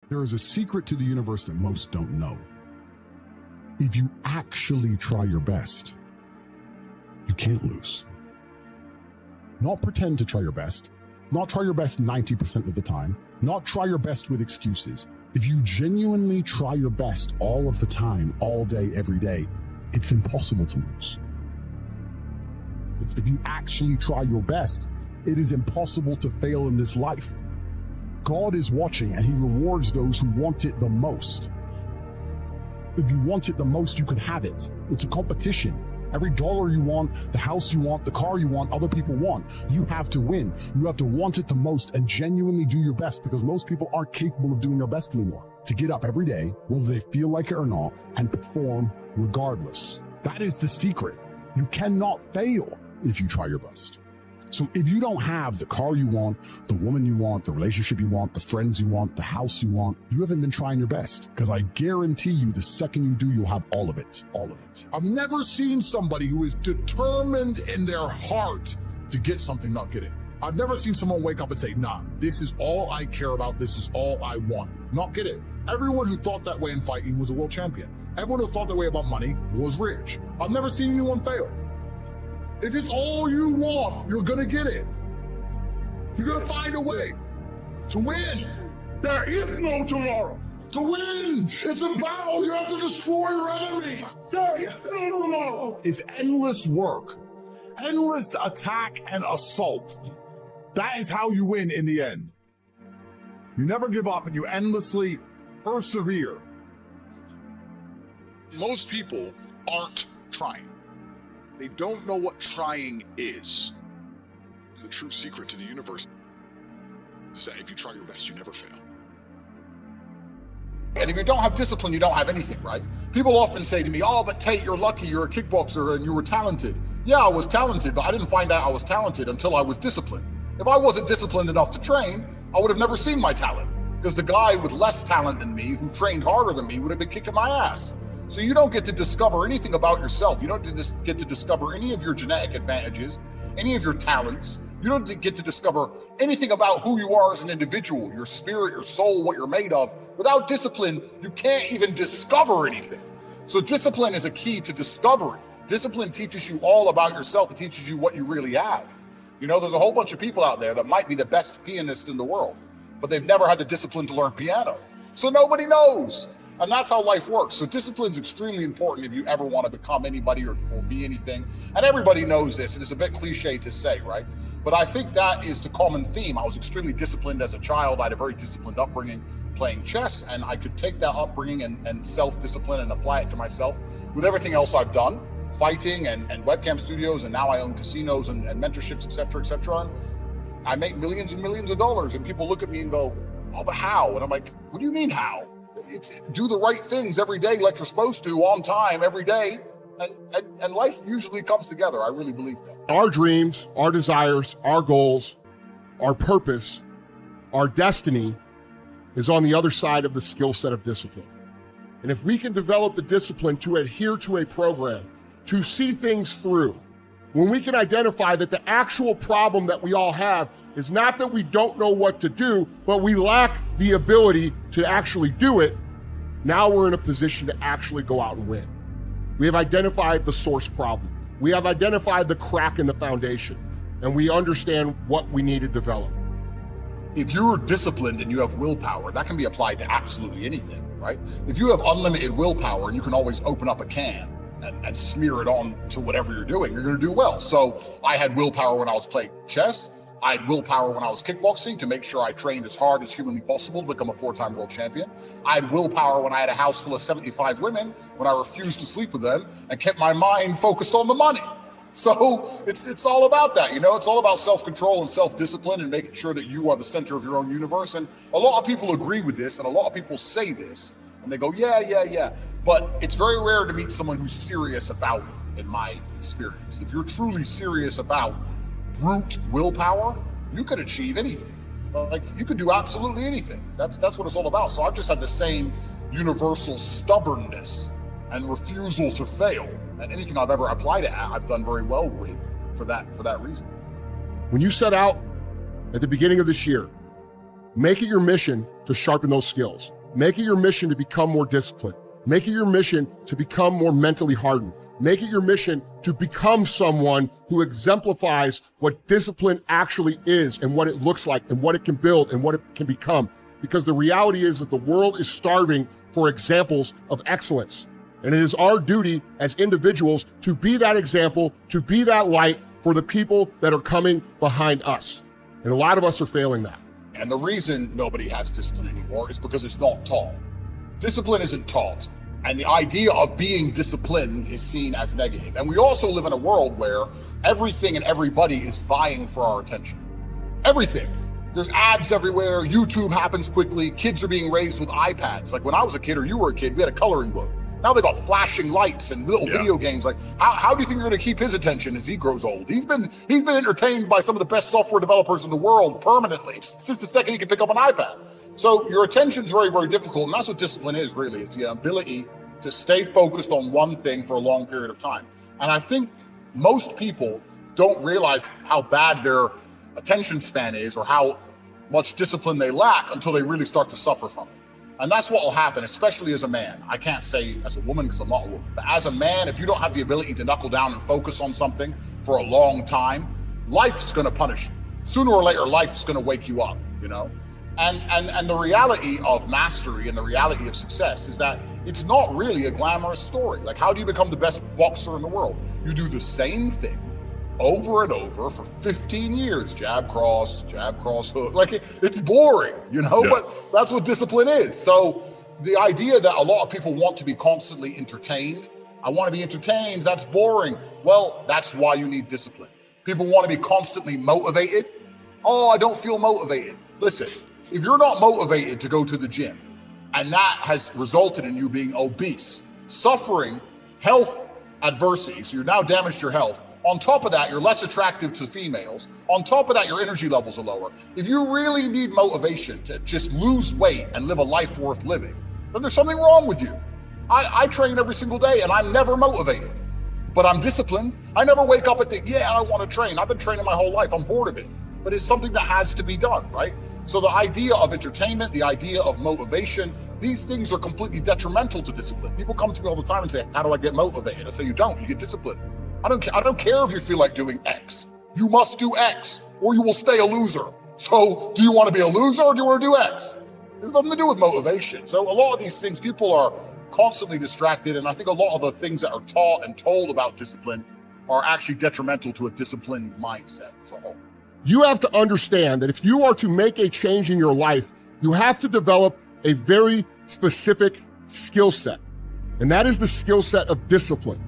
There is a secret to the universe that most don't know. If you actually try your best, you can't lose. Not pretend to try your best, not try your best 90% of the time, not try your best with excuses. If you genuinely try your best all of the time, all day, every day, it's impossible to lose. If you actually try your best, it is impossible to fail in this life. God is watching and he rewards those who want it the most. If you want it the most, you can have it. It's a competition. Every dollar you want, the house you want, the car you want, other people want, you have to win. You have to want it the most and genuinely do your best, because most people aren't capable of doing their best anymore. To get up every day, whether they feel like it or not, and perform regardless. That is the secret. You cannot fail if you try your best. So if you don't have the car you want, the woman you want, the relationship you want, the friends you want, the house you want, you haven't been trying your best. Because I guarantee you, the second you do, you'll have all of it. All of it. I've never seen somebody who is determined in their heart to get something, not get it. I've never seen someone wake up and say, nah, this is all I care about. This is all I want. Not get it. Everyone who thought that way in fighting was a world champion. Everyone who thought that way about money was rich. I've never seen anyone fail. If it's all you want, you're gonna get it. You're gonna find a way to win. There is no tomorrow. To win, it's a battle. You have to destroy your enemies. There is no tomorrow. It's endless work, endless attack and assault. That is how you win in the end. You never give up and you endlessly persevere. Most people aren't trying. They don't know what trying is. The true secret to the universe is that if you try your best, you never fail. And if you don't have discipline, you don't have anything, right? People often say to me, oh, but Tate, you're lucky, you're a kickboxer and you were talented. Yeah, I was talented, but I didn't find out I was talented until I was disciplined. If I wasn't disciplined enough to train, I would have never seen my talent, because the guy with less talent than me, who trained harder than me, would have been kicking my ass. So you don't get to discover anything about yourself. You don't get to discover any of your genetic advantages, any of your talents. You don't get to discover anything about who you are as an individual, your spirit, your soul, what you're made of. Without discipline, you can't even discover anything. So discipline is a key to discovery. Discipline teaches you all about yourself. It teaches you what you really have. You know, there's a whole bunch of people out there that might be the best pianist in the world, but they've never had the discipline to learn piano. So nobody knows. And that's how life works. So discipline is extremely important if you ever want to become anybody or be anything. And everybody knows this, and it's a bit cliche to say, right? But I think that is the common theme. I was extremely disciplined as a child. I had a very disciplined upbringing playing chess, and I could take that upbringing and self-discipline and apply it to myself with everything else I've done, fighting and webcam studios, and now I own casinos and mentorships, et cetera, et cetera. And I make millions and millions of dollars, and people look at me and go, oh, but how? And I'm like, what do you mean how? It's do the right things every day like you're supposed to, on time, every day, and life usually comes together. I really believe that. Our dreams, our desires, our goals, our purpose, our destiny is on the other side of the skill set of discipline. And if we can develop the discipline to adhere to a program, to see things through, when we can identify that the actual problem that we all have is not that we don't know what to do, but we lack the ability to actually do it, now we're in a position to actually go out and win. We have identified the source problem. We have identified the crack in the foundation, and we understand what we need to develop. If you're disciplined and you have willpower, that can be applied to absolutely anything, right? If you have unlimited willpower and you can always open up a can and smear it on to whatever you're doing, you're gonna do well. So I had willpower when I was playing chess. I had willpower when I was kickboxing to make sure I trained as hard as humanly possible to become a 4-time world champion. I had willpower when I had a house full of 75 women, when I refused to sleep with them and kept my mind focused on the money. So it's all about that, you know, it's all about self-control and self-discipline and making sure that you are the center of your own universe. And a lot of people agree with this, and a lot of people say this, and they go, yeah. But it's very rare to meet someone who's serious about it, in my experience. If you're truly serious about brute willpower, you could achieve anything. Like, you could do absolutely anything. That's what it's all about. So I've just had the same universal stubbornness and refusal to fail. And anything I've ever applied it at, I've done very well with for that reason. When you set out at the beginning of this year, make it your mission to sharpen those skills. Make it your mission to become more disciplined. Make it your mission to become more mentally hardened. Make it your mission to become someone who exemplifies what discipline actually is and what it looks like and what it can build and what it can become. Because the reality is that the world is starving for examples of excellence. And it is our duty as individuals to be that example, to be that light for the people that are coming behind us. And a lot of us are failing that. And the reason nobody has discipline anymore is because it's not taught. Discipline isn't taught. And the idea of being disciplined is seen as negative. And we also live in a world where everything and everybody is vying for our attention. Everything. There's ads everywhere. YouTube happens quickly. Kids are being raised with iPads. Like when I was a kid or you were a kid, we had a coloring book. Now they got flashing lights and little video games. Like, how do you think you're going to keep his attention as he grows old? He's been entertained by some of the best software developers in the world permanently since the second he could pick up an iPad. So your attention's very, very difficult, and that's what discipline is really. It's the ability to stay focused on one thing for a long period of time. And I think most people don't realize how bad their attention span is or how much discipline they lack until they really start to suffer from it. And that's what will happen, especially as a man. I can't say as a woman because I'm not a woman, but as a man, if you don't have the ability to knuckle down and focus on something for a long time, life's gonna punish you. Sooner or later, life's gonna wake you up, you know? And the reality of mastery and the reality of success is that it's not really a glamorous story. Like, how do you become the best boxer in the world? You do the same thing over and over for 15 years, jab, cross, hook. Like it's boring, you know, but that's what discipline is. So the idea that a lot of people want to be constantly entertained, I want to be entertained, that's boring. Well, that's why you need discipline. People want to be constantly motivated. Oh, I don't feel motivated. Listen, if you're not motivated to go to the gym and that has resulted in you being obese, suffering health adversity, so you've now damaged your health. On top of that, you're less attractive to females. On top of that, your energy levels are lower. If you really need motivation to just lose weight and live a life worth living, then there's something wrong with you. I train every single day and I'm never motivated, but I'm disciplined. I never wake up and think, yeah, I want to train. I've been training my whole life. I'm bored of it, but it's something that has to be done, right? So the idea of entertainment, the idea of motivation, these things are completely detrimental to discipline. People come to me all the time and say, how do I get motivated? I say, you don't, you get disciplined. I don't care if you feel like doing X. You must do X or you will stay a loser. So do you want to be a loser or do you want to do X? It has nothing to do with motivation. So a lot of these things, people are constantly distracted. And I think a lot of the things that are taught and told about discipline are actually detrimental to a disciplined mindset as a whole. You have to understand that if you are to make a change in your life, you have to develop a very specific skill set. And that is the skill set of discipline.